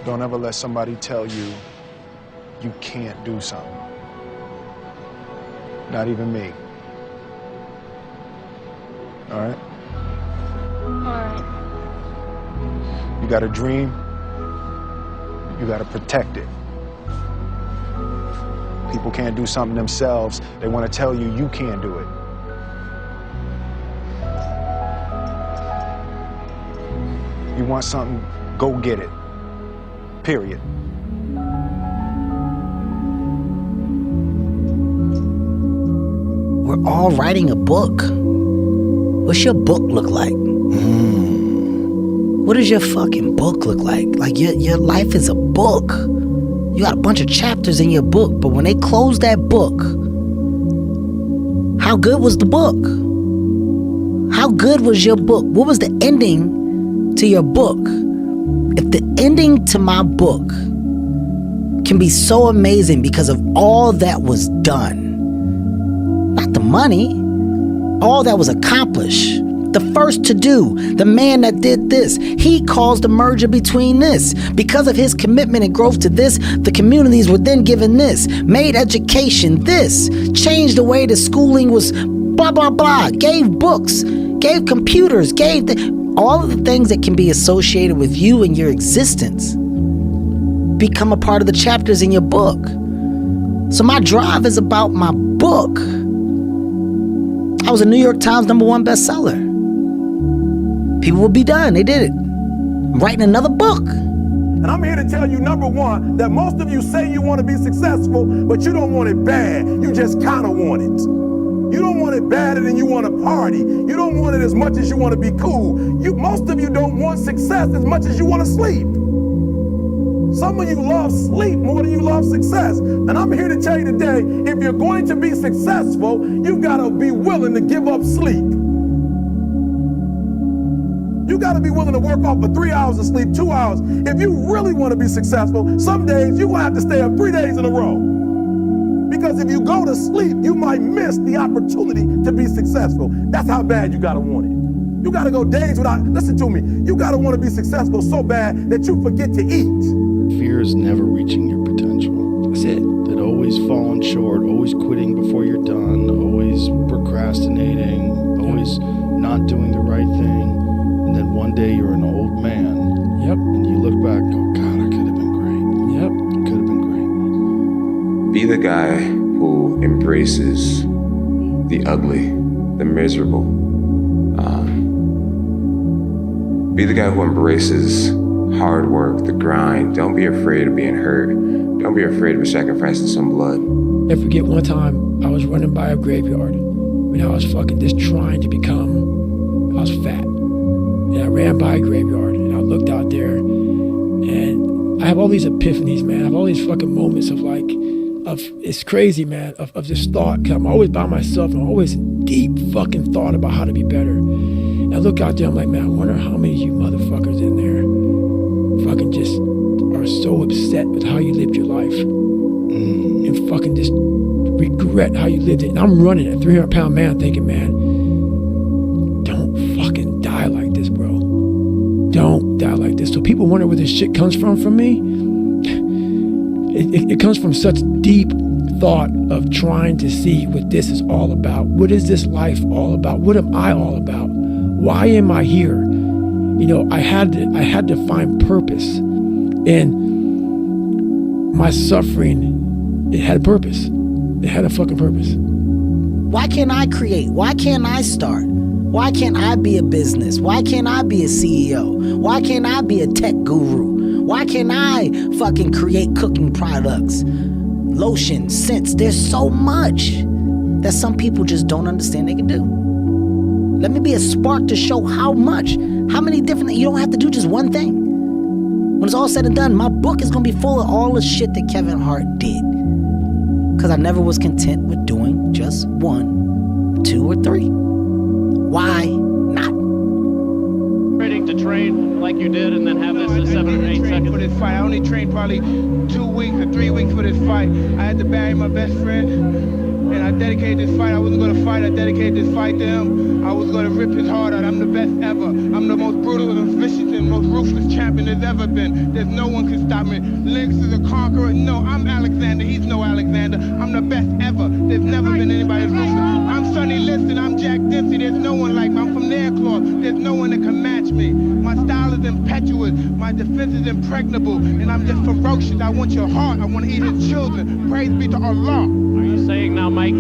Don't ever let somebody tell you you can't do something. Not even me. All right? All right. You got a dream, you got to protect it. People can't do something themselves. They want to tell you you can't do it. You want something, go get it. Period. We're all writing a book. What's your book look like? What does your fucking book look like? Like your life is a book. You got a bunch of chapters in your book, but when they close that book, how good was the book? How good was your book? What was the ending to your book? If the ending to my book can be so amazing because of all that was done, not the money, all that was accomplished, the first to do, the man that did this, he caused the merger between this. Because of his commitment and growth to this, the communities were then given this, made education this, changed the way the schooling was blah, blah, blah, gave books, gave computers, gave all of the things that can be associated with you and your existence become a part of the chapters in your book. So my drive is about my book. I was a New York Times #1 bestseller. People would be done. They did it. I'm writing another book. And I'm here to tell you, number one, that most of you say you want to be successful, but you don't want it bad. You just kind of want it. You don't want it badder than you want to party. You don't want it as much as you want to be cool. Most of you don't want success as much as you want to sleep. Some of you love sleep more than you love success. And I'm here to tell you today, if you're going to be successful, you've got to be willing to give up sleep. You got to be willing to work off for 3 hours of sleep, 2 hours. If you really want to be successful, some days you're going to have to stay up 3 days in a row. Because if you go to sleep, you might miss the opportunity to be successful. That's how bad you got to want it. You got to go days without, listen to me, you got to want to be successful so bad that you forget to eat. Fear is never reaching your potential. That's it. That always falling short, always quitting before you're done, always procrastinating, always not doing the right thing. And then one day you're an old man. Yep. And you look back and go, God, I could have been great. Yep. I could have been great. Be the guy who embraces the ugly, the miserable. Be the guy who embraces hard work, the grind. Don't be afraid of being hurt. Don't be afraid of sacrificing some blood. I forget one time I was running by a graveyard when I was fucking just trying to become, I was fat. And I ran by a graveyard and I looked out there and I have all these epiphanies, man. I have all these fucking moments of like, it's crazy, man, of just thought. Cause I'm always by myself and I'm always in deep fucking thought about how to be better. And I look out there, I'm like, man, I wonder how many of you motherfuckers in there fucking just are so upset with how you lived your life and fucking just regret how you lived it. And I'm running a 300-pound man thinking, man, don't fucking die like this, bro. Don't die like this. So people wonder where this shit comes from me. It comes from such deep thought of trying to see what this is all about. What is this life all about? What am I all about? Why am I here? You know, I had to find purpose. And my suffering, it had a purpose. It had a fucking purpose. Why can't I create? Why can't I start? Why can't I be a business? Why can't I be a CEO? Why can't I be a tech guru? Why can't I fucking create cooking products, lotion, scents? There's so much that some people just don't understand they can do. Let me be a spark to show how many different things. You don't have to do just one thing. When it's all said and done, my book is gonna be full of all the shit that Kevin Hart did. Cause I never was content with doing just 1, 2, or 3. Why not? Ready to train like you did and then have this in 7 or 8 seconds? For this fight. I only trained probably 2 weeks or 3 weeks for this fight. I had to bury my best friend, and I dedicated this fight. I wasn't gonna fight. I dedicated this fight to him. I was gonna rip his heart out. I'm the best ever. I'm the most brutal and vicious and most ruthless champion there's ever been. There's no one can stop me. Lynx is a conqueror. No, I'm Alexander. He's no Alexander. I'm the best ever. There's never been anybody as ruthless. I'm Sonny Liston. I'm Jack Dempsey. There's no one like me. I'm from Nairclaw. There's no one that can match me. My style is impetuous. My defense is impregnable. And I'm just ferocious. I want your heart. I want to eat his children. Praise be to Allah. Are you saying now, Mike,